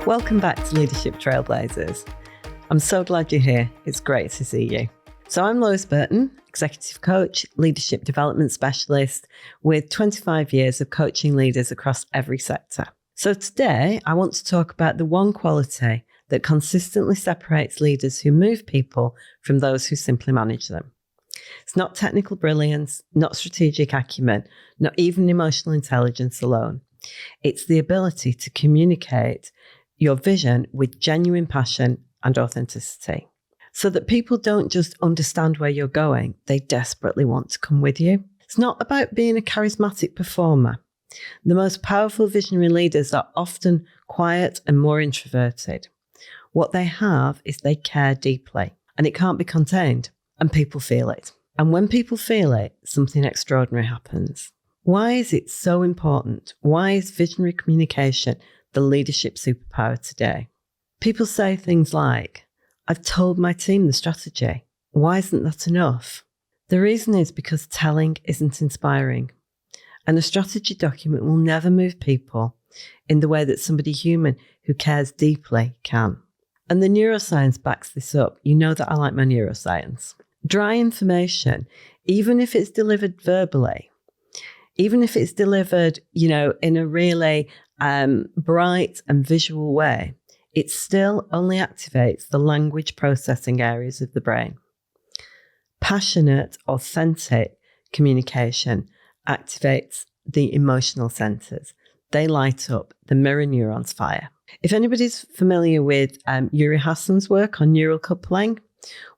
Welcome back to Leadership Trailblazers. I'm so glad you're here. It's great to see you. So I'm Lois Burton, executive coach, leadership development specialist with 25 years of coaching leaders across every sector. So today I want to talk about the one quality that consistently separates leaders who move people from those who simply manage them. It's not technical brilliance, not strategic acumen, not even emotional intelligence alone. It's the ability to communicate your vision with genuine passion and authenticity, so that people don't just understand where you're going, they desperately want to come with you. It's not about being a charismatic performer. The most powerful visionary leaders are often quiet and more introverted. What they have is they care deeply, and it can't be contained, and people feel it. And when people feel it, something extraordinary happens. Why is it so important? Why is visionary communication the leadership superpower today? People say things like, I've told my team the strategy. Why isn't that enough? The reason is because telling isn't inspiring. And a strategy document will never move people in the way that somebody human who cares deeply can. And the neuroscience backs this up. You know that I like my neuroscience. Dry information, even if it's delivered verbally, even if it's delivered, in a really bright and visual way, it still only activates the language processing areas of the brain. Passionate, authentic communication activates the emotional centers. They light up, the mirror neurons fire. If anybody's familiar with Uri Hassan's work on neural coupling,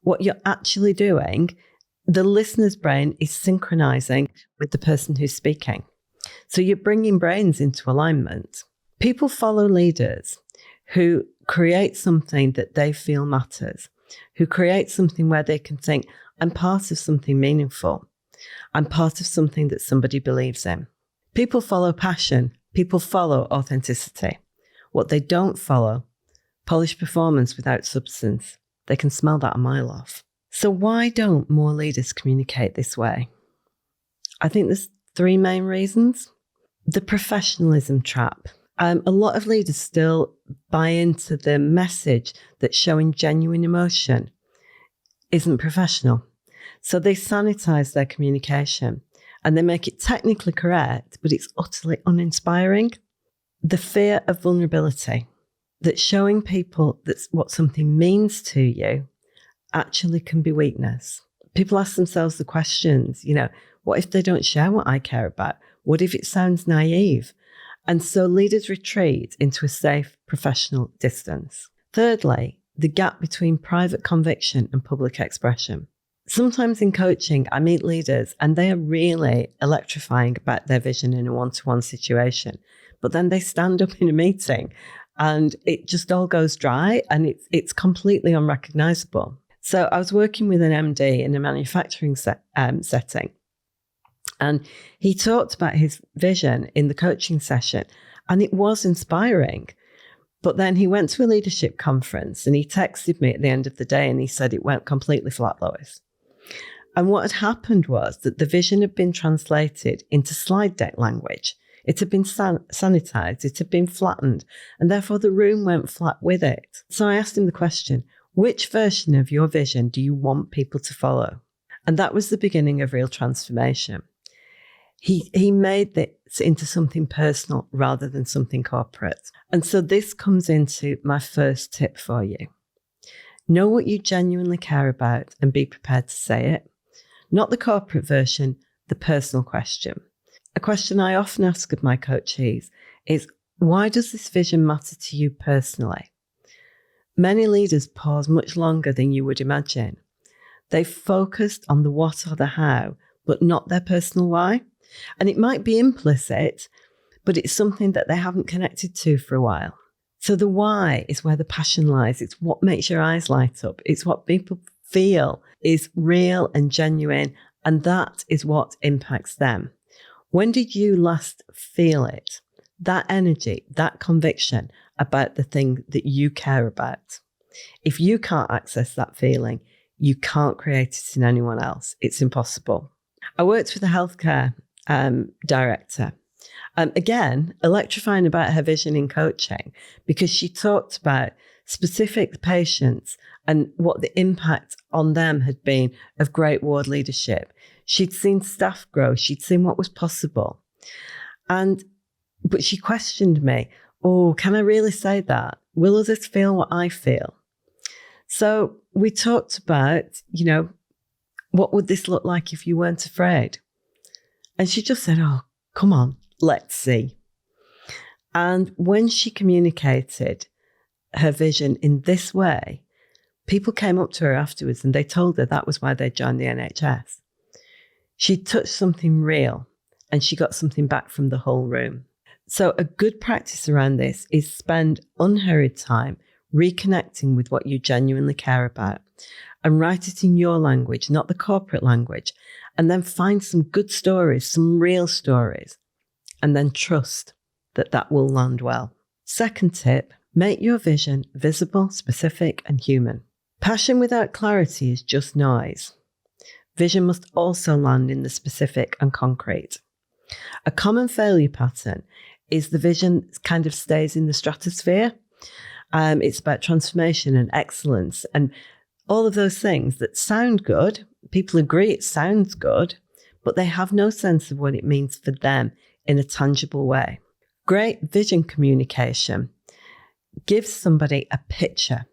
what you're actually doing, the listener's brain is synchronizing with the person who's speaking. So you're bringing brains into alignment. People follow leaders who create something that they feel matters, who create something where they can think, I'm part of something meaningful. I'm part of something that somebody believes in. People follow passion. People follow authenticity. What they don't follow, polished performance without substance. They can smell that a mile off. So why don't more leaders communicate this way? I think there's three main reasons. The professionalism trap. A lot of leaders still buy into the message that showing genuine emotion isn't professional. So they sanitize their communication and they make it technically correct, but it's utterly uninspiring. The fear of vulnerability, that showing people that's what something means to you actually can be weakness. People ask themselves the questions, what if they don't share what I care about? What if it sounds naive? And so leaders retreat into a safe professional distance. Thirdly, the gap between private conviction and public expression. Sometimes in coaching, I meet leaders and they are really electrifying about their vision in a one-to-one situation. But then they stand up in a meeting and it just all goes dry and it's completely unrecognizable. So I was working with an MD in a manufacturing setting, and he talked about his vision in the coaching session, and it was inspiring. But then he went to a leadership conference and he texted me at the end of the day and he said it went completely flat, Lois. And what had happened was that the vision had been translated into slide deck language. It had been sanitized, it had been flattened, and therefore the room went flat with it. So I asked him the question, which version of your vision do you want people to follow? And that was the beginning of real transformation. He made this into something personal rather than something corporate. And so this comes into my first tip for you. Know what you genuinely care about and be prepared to say it. Not the corporate version, the personal question. A question I often ask of my coachees is, why does this vision matter to you personally? Many leaders pause much longer than you would imagine. They've focused on the what or the how, but not their personal why. And it might be implicit, but it's something that they haven't connected to for a while. So the why is where the passion lies. It's what makes your eyes light up. It's what people feel is real and genuine, and that is what impacts them. When did you last feel it? That energy, that conviction about the thing that you care about. If you can't access that feeling, you can't create it in anyone else. It's impossible. I worked with a healthcare director Again, electrifying about her vision in coaching, because she talked about specific patients and what the impact on them had been of great ward leadership. She'd seen staff grow. She'd seen what was possible. But she questioned me, oh, can I really say that? Will others feel what I feel? So we talked about, what would this look like if you weren't afraid? And she just said, oh, come on, let's see. And when she communicated her vision in this way, people came up to her afterwards and they told her that was why they joined the NHS. She touched something real and she got something back from the whole room. So a good practice around this is spend unhurried time reconnecting with what you genuinely care about and write it in your language, not the corporate language, and then find some good stories, some real stories, and then trust that that will land well. Second tip, make your vision visible, specific, and human. Passion without clarity is just noise. Vision must also land in the specific and concrete. A common failure pattern is the vision kind of stays in the stratosphere. It's about transformation and excellence and all of those things that sound good. People agree it sounds good, but they have no sense of what it means for them in a tangible way. Great vision communication gives somebody a picture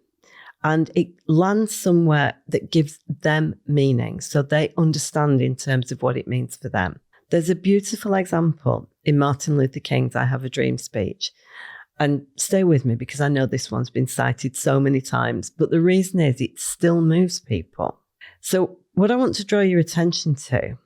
and it lands somewhere that gives them meaning so they understand in terms of what it means for them. There's a beautiful example in Martin Luther King's I Have a Dream speech. And stay with me because I know this one's been cited so many times, but the reason is it still moves people. So what I want to draw your attention to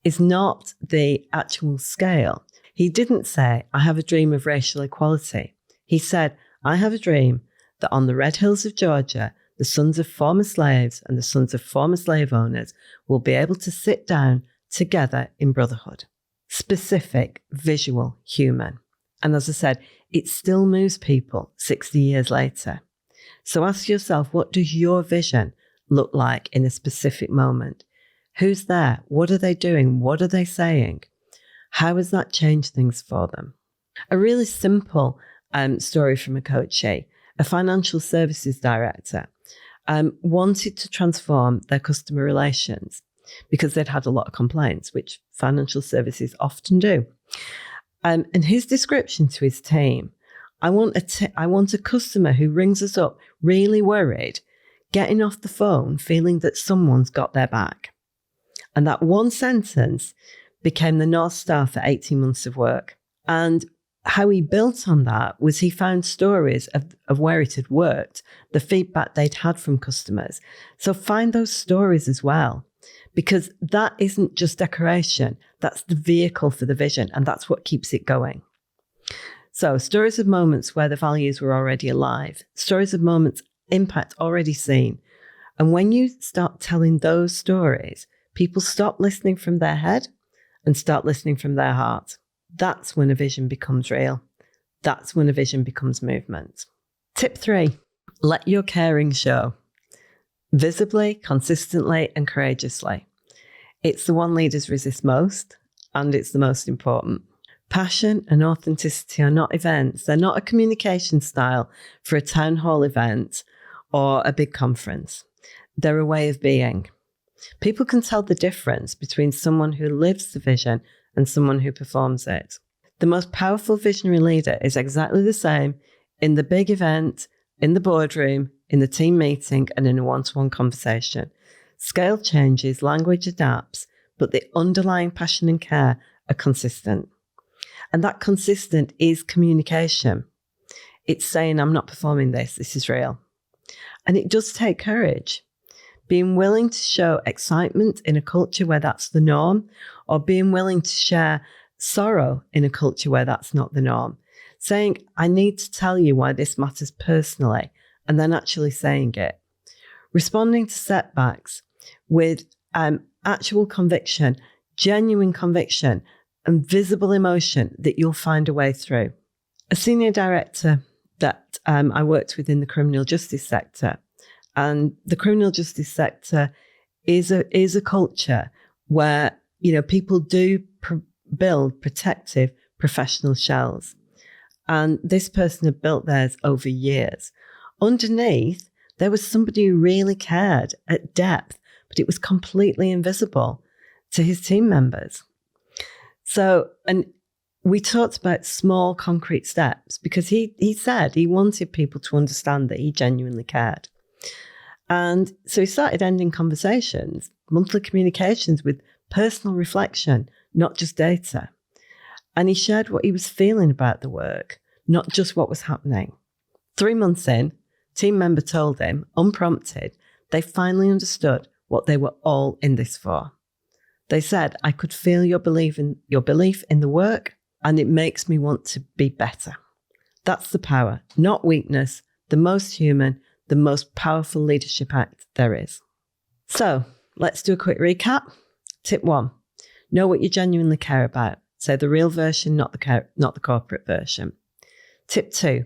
is not the actual scale. He didn't say, I have a dream of racial equality. He said, I have a dream that on the red hills of Georgia, the sons of former slaves and the sons of former slave owners will be able to sit down together in brotherhood. Specific, visual, human. And as I said, it still moves people 60 years later. So ask yourself, what does your vision look like in a specific moment? Who's there? What are they doing? What are they saying? How has that changed things for them? A really simple story from a coachee, a financial services director, wanted to transform their customer relations because they'd had a lot of complaints, which financial services often do. And his description to his team, I want a customer who rings us up really worried, getting off the phone, feeling that someone's got their back. And that one sentence became the North Star for 18 months of work. And how he built on that was he found stories of where it had worked, the feedback they'd had from customers. So find those stories as well, because that isn't just decoration. That's the vehicle for the vision, and that's what keeps it going. So stories of moments where the values were already alive, stories of moments, impact already seen. And when you start telling those stories, people stop listening from their head and start listening from their heart. That's when a vision becomes real. That's when a vision becomes movement. Tip 3, let your caring show. Visibly, consistently, and courageously. It's the one leaders resist most, and it's the most important. Passion and authenticity are not events. They're not a communication style for a town hall event or a big conference. They're a way of being. People can tell the difference between someone who lives the vision and someone who performs it. The most powerful visionary leader is exactly the same in the big event, in the boardroom, in the team meeting, and in a one-to-one conversation. Scale changes, language adapts, but the underlying passion and care are consistent. And that consistent is communication. It's saying, I'm not performing this is real. And it does take courage. Being willing to show excitement in a culture where that's the norm, or being willing to share sorrow in a culture where that's not the norm. Saying, I need to tell you why this matters personally, and then actually saying it. Responding to setbacks with actual conviction, genuine conviction, and visible emotion that you'll find a way through. A senior director that I worked with in the criminal justice sector, and the criminal justice sector is a culture where people do build protective, professional shells. And this person had built theirs over years. Underneath, there was somebody who really cared at depth, but it was completely invisible to his team members. So, and we talked about small concrete steps because he said he wanted people to understand that he genuinely cared. And so he started ending conversations, monthly communications with personal reflection, not just data. And he shared what he was feeling about the work, not just what was happening. 3 months in, team member told him, unprompted, they finally understood what they were all in this for. They said, I could feel your belief in the work, and it makes me want to be better. That's the power, not weakness, the most human, the most powerful leadership act there is. So let's do a quick recap. Tip 1, know what you genuinely care about. Say the real version, not the corporate version. Tip 2,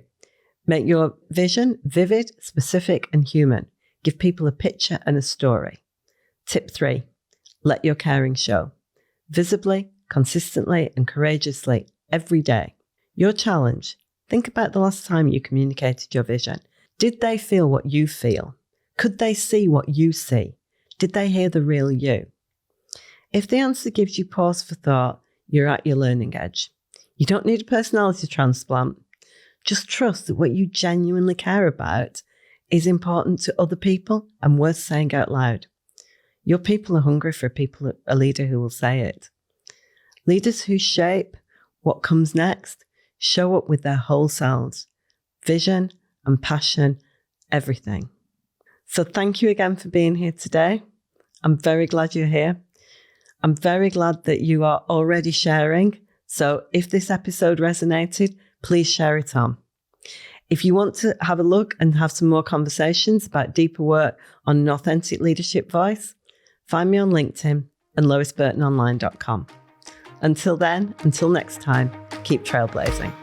make your vision vivid, specific, and human. Give people a picture and a story. Tip 3, let your caring show. Visibly, consistently, and courageously every day. Your challenge, think about the last time you communicated your vision. Did they feel what you feel? Could they see what you see? Did they hear the real you? If the answer gives you pause for thought, you're at your learning edge. You don't need a personality transplant. Just trust that what you genuinely care about is important to other people and worth saying out loud. Your people are hungry for a leader who will say it. Leaders who shape what comes next show up with their whole selves, vision and passion, everything. So thank you again for being here today. I'm very glad you're here. I'm very glad that you are already sharing. So if this episode resonated, please share it on. If you want to have a look and have some more conversations about deeper work on an authentic leadership voice, find me on LinkedIn and loisburtononline.com. Until then, until next time, keep trailblazing.